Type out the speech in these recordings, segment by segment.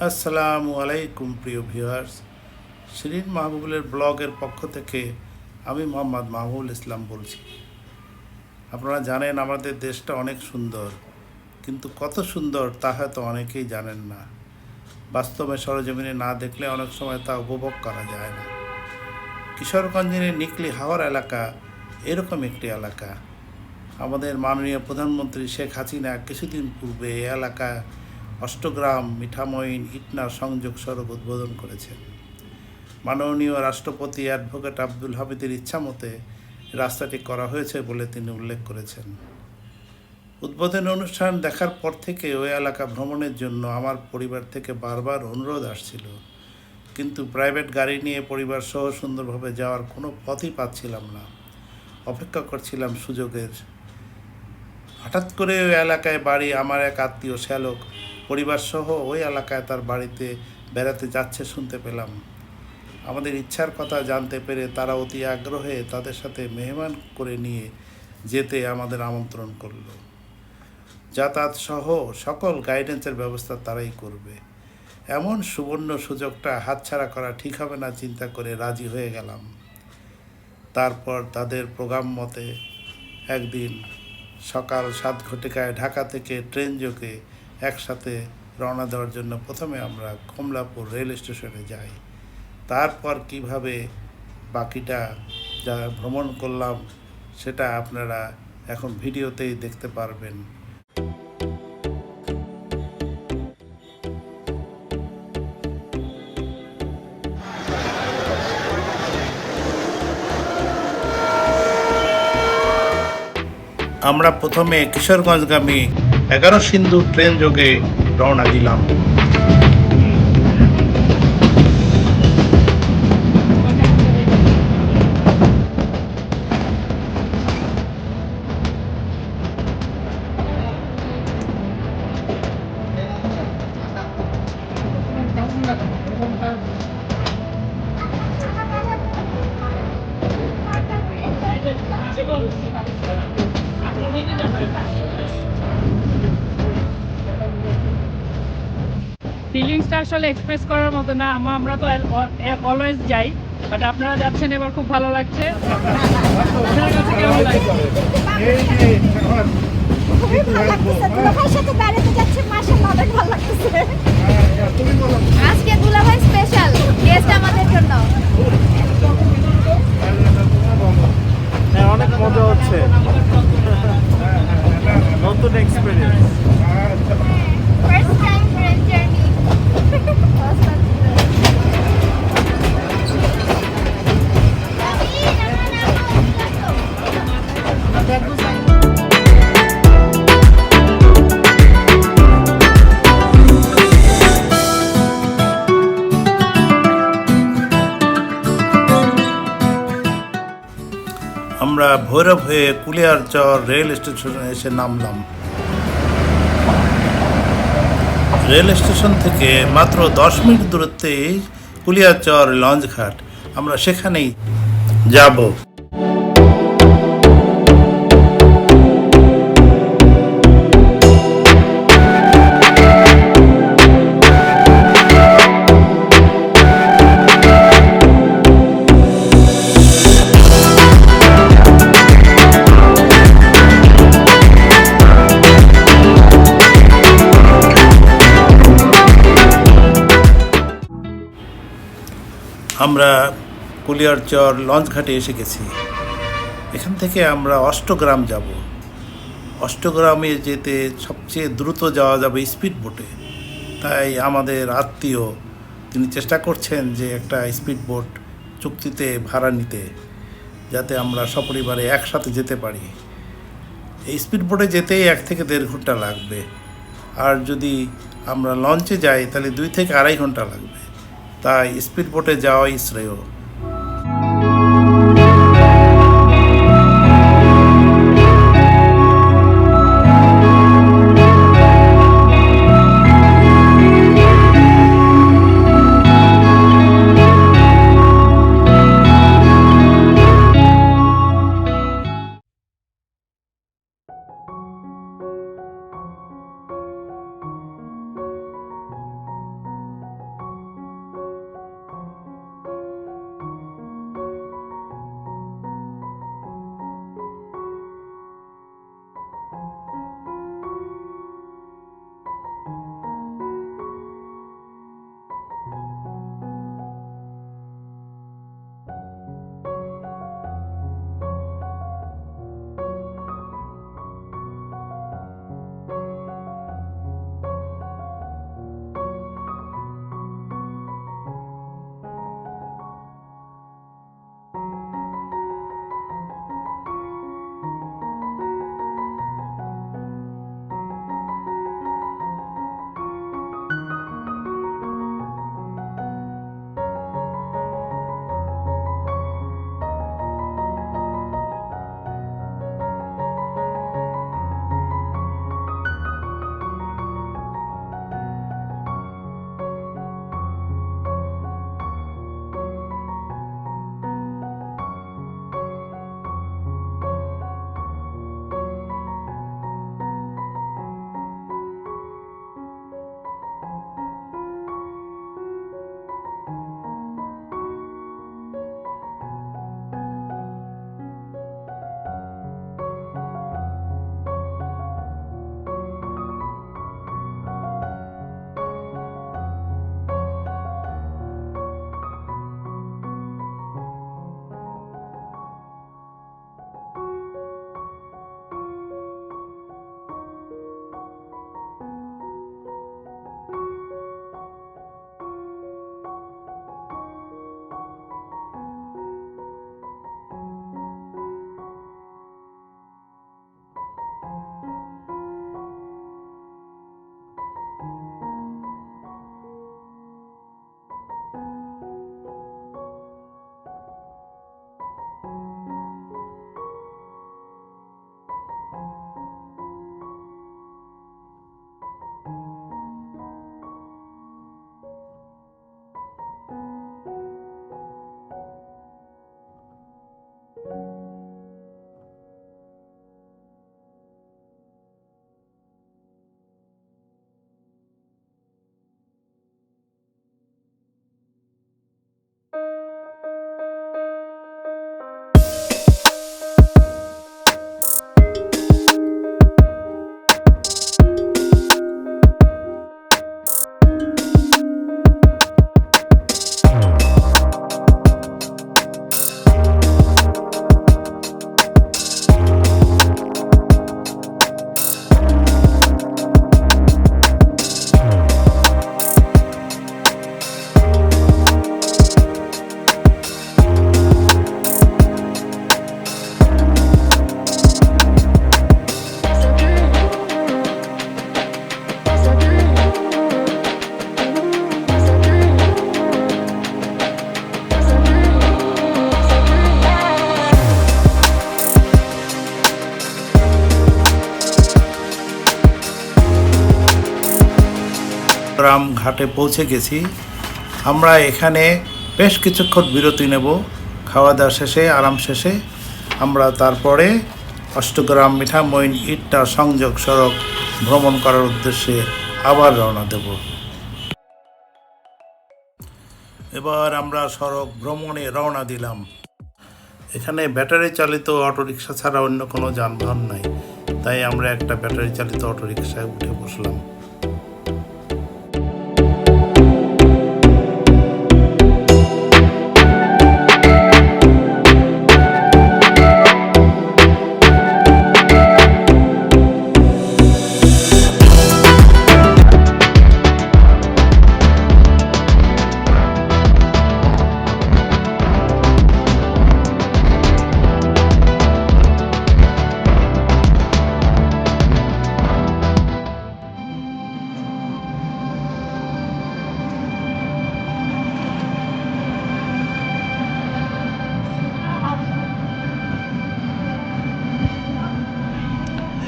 আসসালামু আলাইকুম প্রিয় ভিউয়ার্স, শিরিন মাহবুবুলের ব্লগের পক্ষ থেকে আমি মোহাম্মদ মাহবুবুল ইসলাম বলছি। আপনারা জানেন আমাদের দেশটা অনেক সুন্দর, কিন্তু কত সুন্দর তা হয়তো অনেকেই জানেন না। বাস্তবে সরজমিনে না দেখলে অনেক সময় তা উপভোগ করা যায় না। কিশোরগঞ্জের নিকলি হাওর এলাকা এরকম একটি এলাকা। আমাদের মাননীয় প্রধানমন্ত্রী শেখ হাসিনা কিছুদিন পূর্বে এই এলাকায় অষ্টগ্রাম মিঠামইন ইটনার সংযোগ সড়ক উদ্বোধন করেছেন। মাননীয় রাষ্ট্রপতি অ্যাডভোকেট আব্দুল হামিদের ইচ্ছামতে রাস্তাটি করা হয়েছে বলে তিনি উল্লেখ করেছেন। উদ্বোধন অনুষ্ঠান দেখার পর থেকে ওই এলাকা ভ্রমণের জন্য আমার পরিবার থেকে বারবার অনুরোধ আসছিল, কিন্তু প্রাইভেট গাড়ি নিয়ে পরিবার সহ সুন্দরভাবে যাওয়ার কোনো পথই পাচ্ছিলাম না। অপেক্ষা করছিলাম সুযোগের। হঠাৎ করে ওই এলাকায় বাড়ি আমার এক আত্মীয় শ্যালক পরিবার সহ ওই এলাকায় তার বাড়িতে বেড়াতে যাচ্ছে শুনতে পেলাম। আমাদের ইচ্ছার কথা জানতে পেরে তারা অতি আগ্রহে তাদের সাথে মেহমান করে নিয়ে যেতে আমাদের আমন্ত্রণ করল। যাতায়াত সহ সকল গাইডেন্সের ব্যবস্থা তারাই করবে। এমন সুবর্ণ সুযোগটা হাতছাড়া করা ঠিক হবে না চিন্তা করে রাজি হয়ে গেলাম। তারপর তাদের প্রোগ্রাম মতে একদিন সকাল 7 ঘটিকায় ঢাকা থেকে ট্রেন যোগে একসাথে রওনা দেওয়ার জন্য প্রথমে আমরা কমলাপুর রেল স্টেশনে যাই। তারপর কিভাবে বাকিটা যা ভ্রমণ করলাম সেটা আপনারা এখন ভিডিওতেই দেখতে পারবেন। আমরা প্রথমে কিশোরগঞ্জগামী 11 সিন্ধু ট্রেন যোগে রওনা দিলাম। ফিলিংসটা আসলে এক্সপ্রেস করার মতো না। আমরা তো অলওয়েজ যাই, বাট আপনারা যাচ্ছেন এবার খুব ভালো লাগছে। আপনার কাছে কেমন লাগছে? খুবই ভালো লাগতেছে। দুলাভাইয়ের সাথে বেড়াতে যাচ্ছি, মাশাআল্লাহ অনেক ভালো লাগতেছে। আজকে দুলাভাই স্পেশাল গেস্ট আমাদের জন্য। অনেক মজা হচ্ছে, নতুন experience. First time train journey. আমরা ভৈরব হয়ে কুলিয়ারচর রেল স্টেশনে এসে নামলাম। রেল স্টেশন থেকে মাত্র 10 মিনিট দূরত্বেই কুলিয়ারচর লঞ্চ ঘাট। আমরা সেখানেই যাব। আমরা কুলিয়ারচর লঞ্চ ঘাটে এসে গেছি। এখান থেকে আমরা অষ্টগ্রাম যাব। অষ্টগ্রামে যেতে সবচেয়ে দ্রুত যাওয়া যাবে স্পিড বোটে। তাই আমাদের আত্মীয় তিনি চেষ্টা করছেন যে একটা স্পিড বোট চুক্তিতে ভাড়া নিতে, যাতে আমরা সপরিবারে একসাথে যেতে পারি। এই স্পিড বোটে যেতেই 1 থেকে 1.5 ঘন্টা লাগবে, আর যদি আমরা লঞ্চে যাই তাহলে 2 থেকে 2.5 ঘন্টা লাগবে। তাই স্পিড বোটে যাওয়াই শ্রেয়। অষ্টগ্রাম ঘাটে পৌঁছে গেছি। আমরা এখানে বেশ কিছুক্ষণ বিরতি নেব। খাওয়া দাওয়া শেষে, আরাম শেষে আমরা তারপরে অষ্টগ্রাম মিঠামইন ইট্টা সংযোগ সড়ক ভ্রমণ করার উদ্দেশ্যে আবার রওনা দেব। এবার আমরা সড়ক ভ্রমণে রওনা দিলাম। এখানে ব্যাটারি চালিত অটোরিকশা ছাড়া অন্য কোনো যানবাহন নাই, তাই আমরা একটা ব্যাটারি চালিত অটোরিকশায় উঠে বসলাম।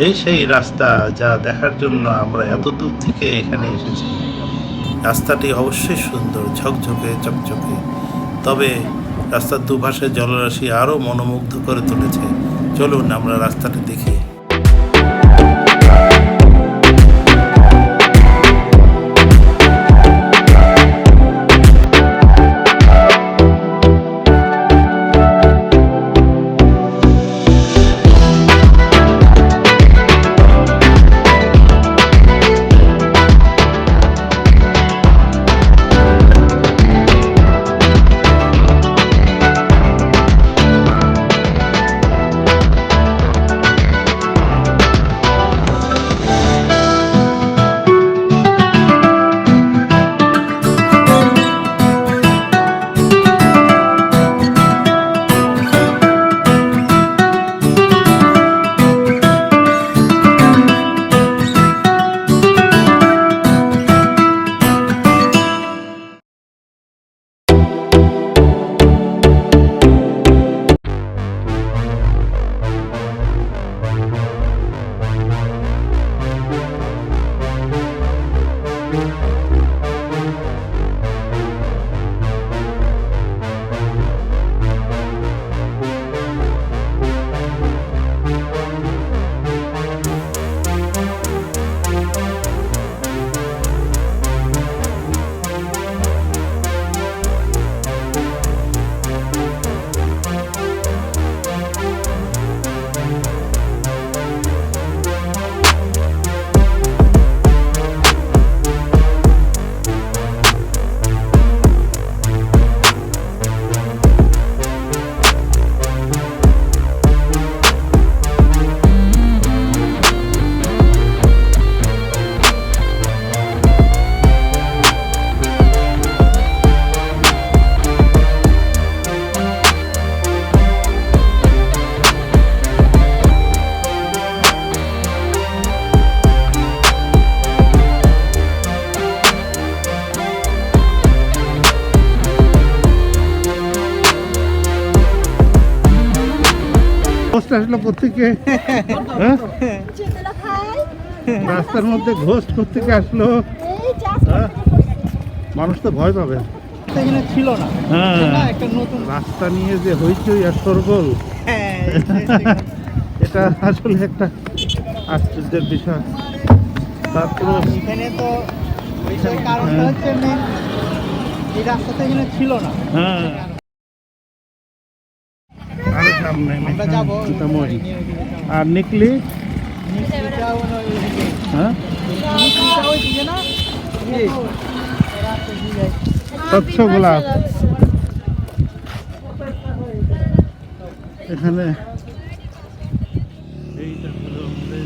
এই সেই রাস্তা যা দেখার জন্য আমরা এত দূর থেকে এখানে এসেছি। রাস্তাটি অবশ্যই সুন্দর, ঝকঝকে চকচকে, তবে রাস্তার দুপাশে জলরাশি আরও মনোমুগ্ধ করে তুলেছে। চলুন আমরা রাস্তাটি দেখি। ঘোস্ট আসলো কোথেকে? হ্যাঁ? রাস্তার মধ্যে ঘোস্ট কোথেকে আসলো? হ্যাঁ? মানুষ তো ভয় পাবে। এখানে ছিল না। হ্যাঁ, একটা নতুন রাস্তা নিয়ে যে হইচই আর শোরগোল, এটা আসলে একটা আশ্চর্যের বিষয়। তারপর এখানে তো ওইটার কারণটা হচ্ছে main, এই রাস্তাটা এখানে ছিল না। হ্যাঁ, আরো সামনে আমরা যাবো সীতামঢ়ী আর নিকলি। নিচটাও না ওইদিকে। হ্যাঁ, নিচটা ওইদিকে না? স্বচ্ছ গোলাপ এখানে। এইটা হলো আমাদের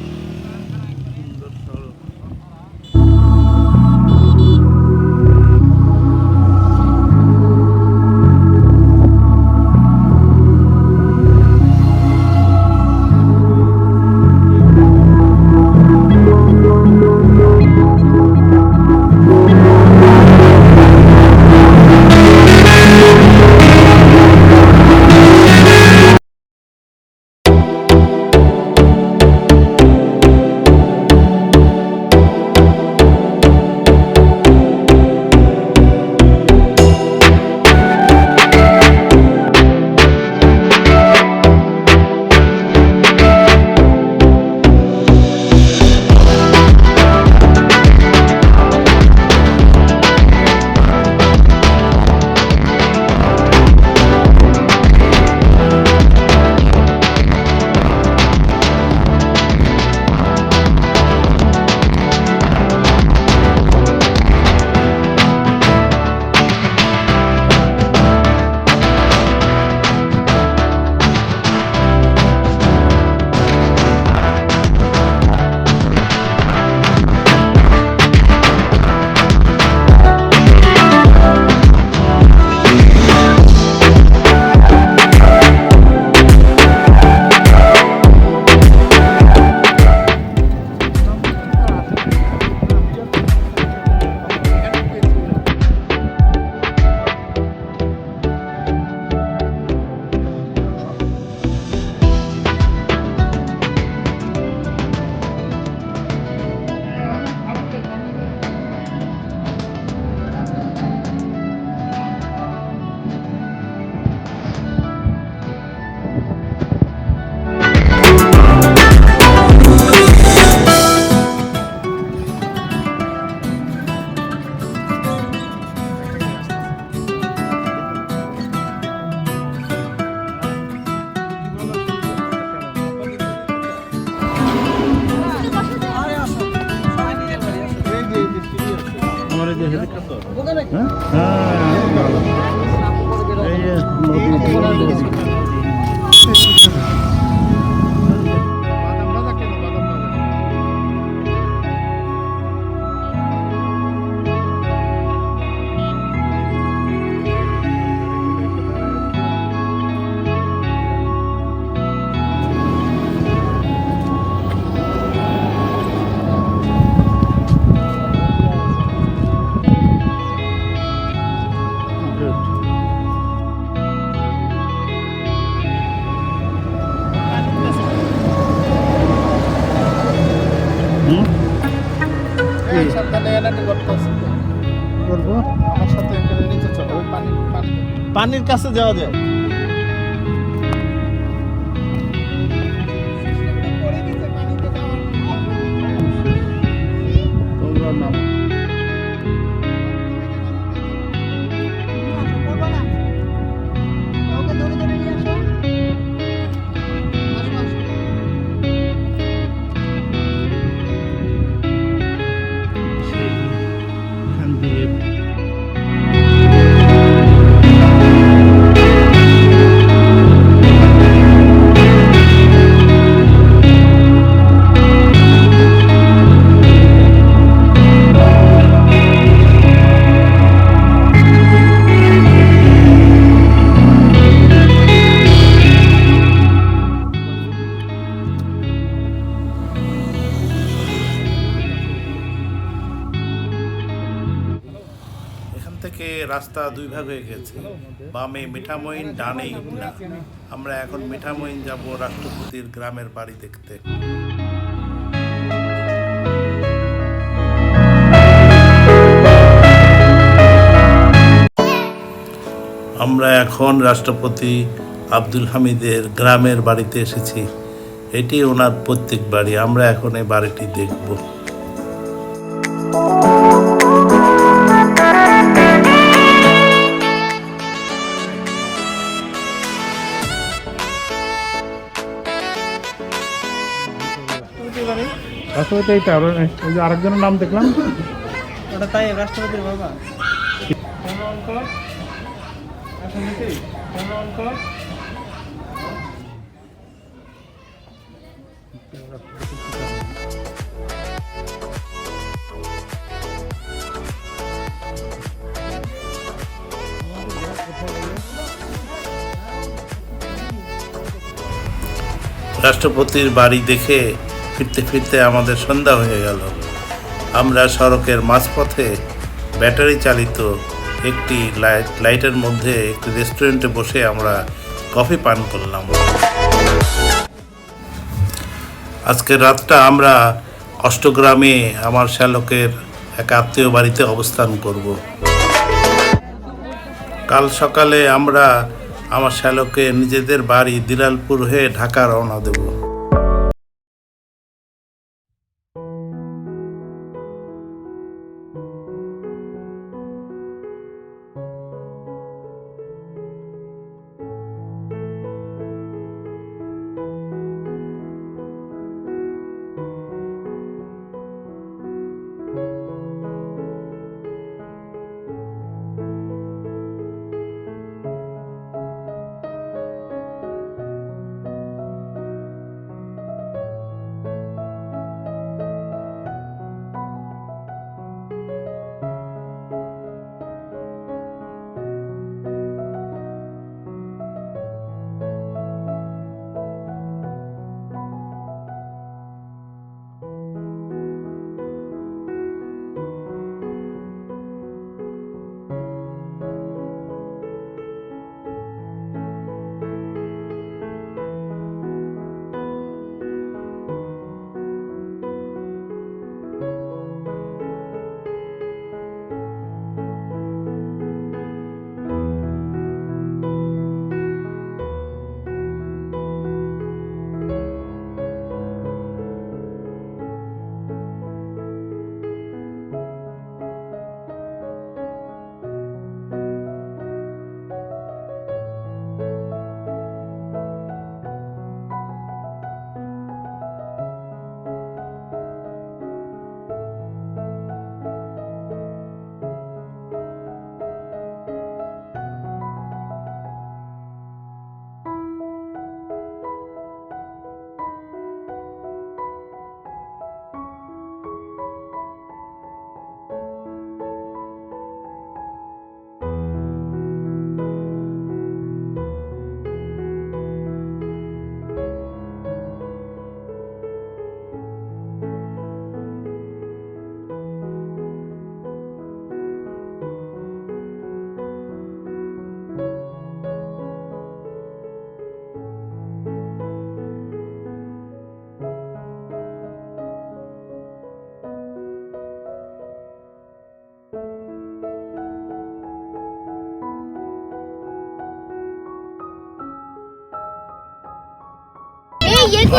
যে হেলিকপ্টার হ্যাঁ এই যে নদী করবো আমার সাথে এখানে নিচে চলো ওই পানির কাছে যাওয়া যায়। তোমরা নাম এখান দিয়ে এখান থেকে রাস্তা দুই ভাগ হয়ে গেছে, বামে মিঠামইন, ডানে ইটনা। আমরা এখন মিঠামইন যাব রাষ্ট্রপতির গ্রামের বাড়ি দেখতে। আমরা এখন রাষ্ট্রপতি আব্দুল হামিদের গ্রামের বাড়িতে এসেছি। এটি ওনার পৈতৃক বাড়ি। আমরা এখন এই বাড়িটি দেখব। রাষ্ট্রপতি এইটা ওই যে আরেকজনের নাম দেখলাম ওটা তাই রাষ্ট্রপতির বাবা। রাষ্ট্রপতির বাড়ি দেখে ফিরতে ফিরতে আমাদের সন্ধ্যা হয়ে গেল। আমরা সড়কের মাঝপথে ব্যাটারি চালিত একটি লাইটের মধ্যে একটি রেস্টুরেন্টে বসে আমরা কফি পান করলাম। আজকের রাতটা আমরা অষ্টগ্রামে আমার শ্যালকের এক আত্মীয় বাড়িতে অবস্থান করব। কাল সকালে আমরা আমার শ্যালকের নিজেদের বাড়ি দিলালপুর হয়ে ঢাকা রওনা দেব।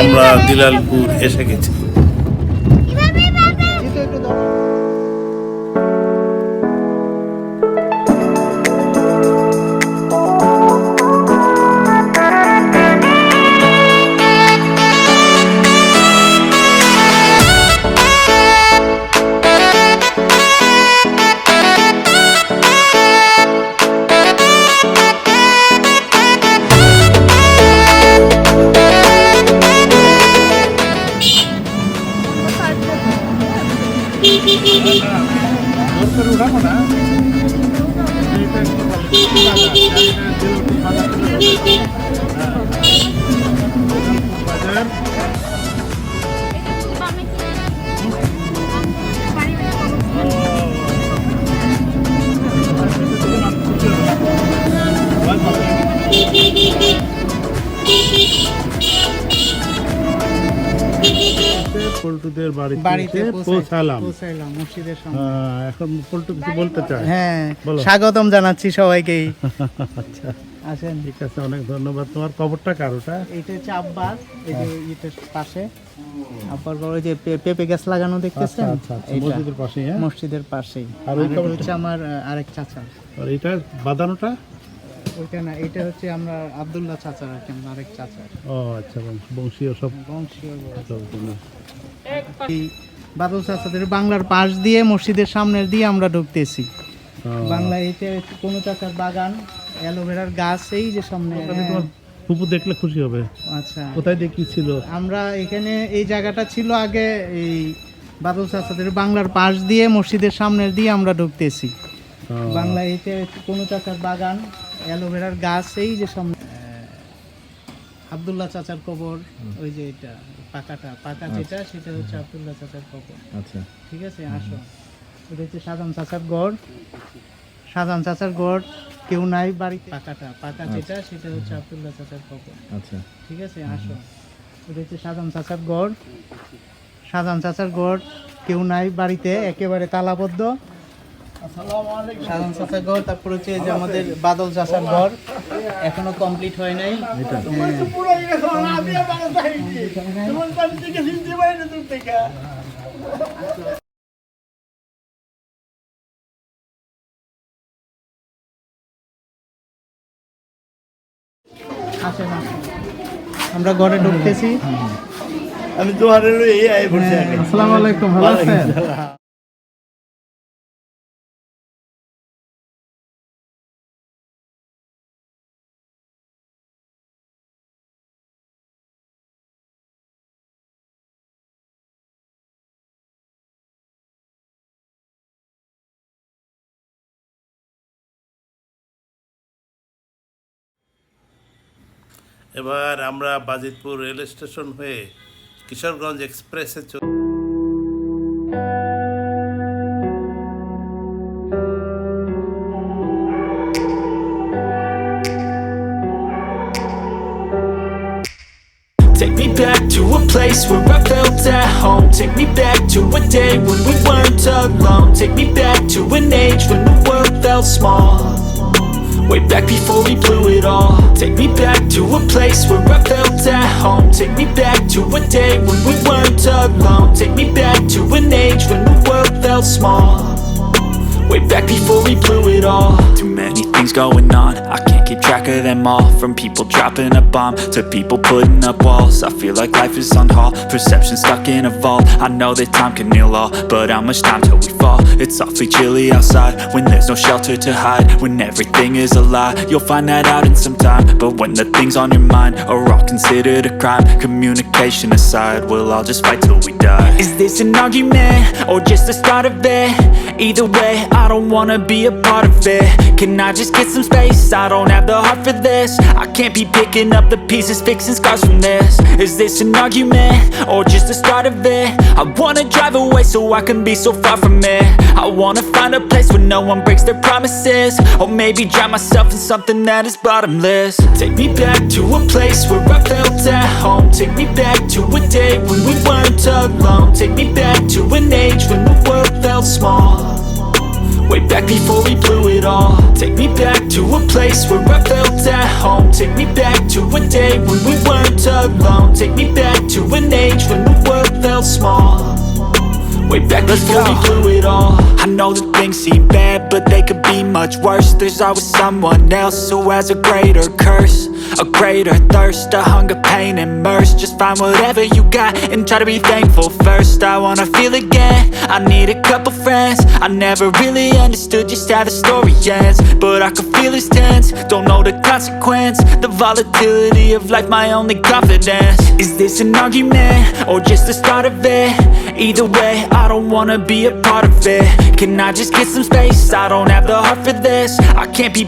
আমরা দিলালপুর এসে গেছি। কিন্তু একটু ধরো। পল্টুদের বাড়িতে বাড়িতে পৌঁছালাম। পৌঁছাইলাম মসজিদের সামনে। এখন পল্টু কিছু বলতে চাই। হ্যাঁ, বলো। স্বাগতম জানাচ্ছি সবাইকেই। আচ্ছা আসেন। ঠিক আছে, অনেক ধন্যবাদ। তোমার খবরটা কারোটা? এইটা হচ্ছে আব্বার, এই যে এটার পাশে আব্বার ঘর, ওই যে পেঁপে গাছ লাগানো দেখতেছেন, আচ্ছা, আচ্ছা, এইটা। মসজিদের পাশেই, হ্যাঁ? মসজিদের পাশেই। আর আর ওই এটা খবরটা? হচ্ছে আমার আরেক চাচা। আর এটা বাঁধানোটা? ওইটা না, এটা হচ্ছে আমরা আব্দুল্লাহ চাচা, আর কি, আমার আরেক চাচা, ও আচ্ছা, বংশীয় সব বংশীয় বড়। সব কোনো। এই বাদল চাচাদের বাংলার পাশ দিয়ে মসজিদের সামনের দিয়ে আমরা ঢুকতেছি। বাংলা এইটা হচ্ছে কোনো চাচার বাগান, অ্যালোভেরার গাছ, এই যে সামনে। ওখানে তোমার ফুপু দেখলে খুশি হবে। আচ্ছা, কোথায় দেখিয়েছিল? আমরা এখানে এই জায়গাটা ছিল আগে, এই বাদল চাচাদের বাংলার পাশ দিয়ে মসজিদের সামনের দিয়ে আমরা ঢুকতেছি। বাংলা এইটা হচ্ছে কোনো চাচার বাগান, অ্যালোভেরার গাছ, এই যে সামনে। আব্দুল্লাহ চাচার কবর, ওই যে এটা পাকা যেটা, সেটা হচ্ছে আব্দুল্লাহ চাচার কবর। আচ্ছা, ঠিক আছে, আসো। এটা হচ্ছে শাহজাহান চাচার গড়, শাহজাহান চাচার গড়, কেউ নাই বাড়িতে। পাকা যেটা, সেটা হচ্ছে আব্দুল্লাহ চাচার কবর। আচ্ছা, ঠিক আছে, আসো। এটা হচ্ছে শাহজাহান চাচার গড়, শাহজাহান চাচার গড়, কেউ নাই বাড়িতে, একেবারে তালাবদ্ধ। শাহজাহান চাচার ঘর, তারপর হচ্ছে এই যে আমাদের বাদল চাচার ঘর, এখনো কমপ্লিট হয় নাই। আসেন, আসেন। আমরা ঘরে ঢুকতেছি। আমি তোমার এই আয় বসে আছি। আসসালামু আলাইকুম, ভালো আছেন? এবার আমরা বাজিতপুর রেল স্টেশন হয়ে কিশোরগঞ্জ এক্সপ্রেসে Take me back to a place where I felt at home. Take me back to a day when we weren't alone. Take me back to an age when the world felt small. Way back before we blew it all. Take me back to a place where I felt at home. Take me back to a day when we weren't alone. Take me back to an age when the world felt small. Way back before we blew it all. Too many things going on, I can't keep track of them all. From people dropping a bomb to people putting up walls. I feel like life is on hold, perception stuck in a vault. I know that time can heal all, but how much time till we fall? It's awfully chilly outside, when there's no shelter to hide. When everything is a lie, you'll find that out in some time. But when the things on your mind are all considered a crime, communication aside, we'll all just fight till we die. Is this an argument, or just the start of it? Either way, I don't wanna be a part of it. Can I just get some space? I don't have the heart for this. I can't be picking up the pieces, fixing scars from this. Is this an argument, or just the start of it? I wanna drive away so I can be so far from it. I wanna find a place where no one breaks their promises. Or maybe drown myself in something that is bottomless. Take me back to a place where I felt at home. Take me back to a day when we weren't alone. Take me back to an age when the world felt small. way back before we blew it all. Take me back to a place where I felt at home. Take me back to a day when we weren't alone. Take me back to an age when the world felt small, way back before we blew it all. I know that things seem bad, but they could be much worse. There's always someone else who has a greater curse, a greater thirst, a hunger, pain, and mercy. Just find whatever you got and try to be thankful first. I wanna feel again, I need a couple friends. I never really understood just how the story ends, but I can feel it's tense, don't know the consequence. The volatility of life, my only confidence. Is this an argument, or just the start of it? Either way, I don't wanna be a part of it. Can I just get some space? I don't have the heart for this. I can't be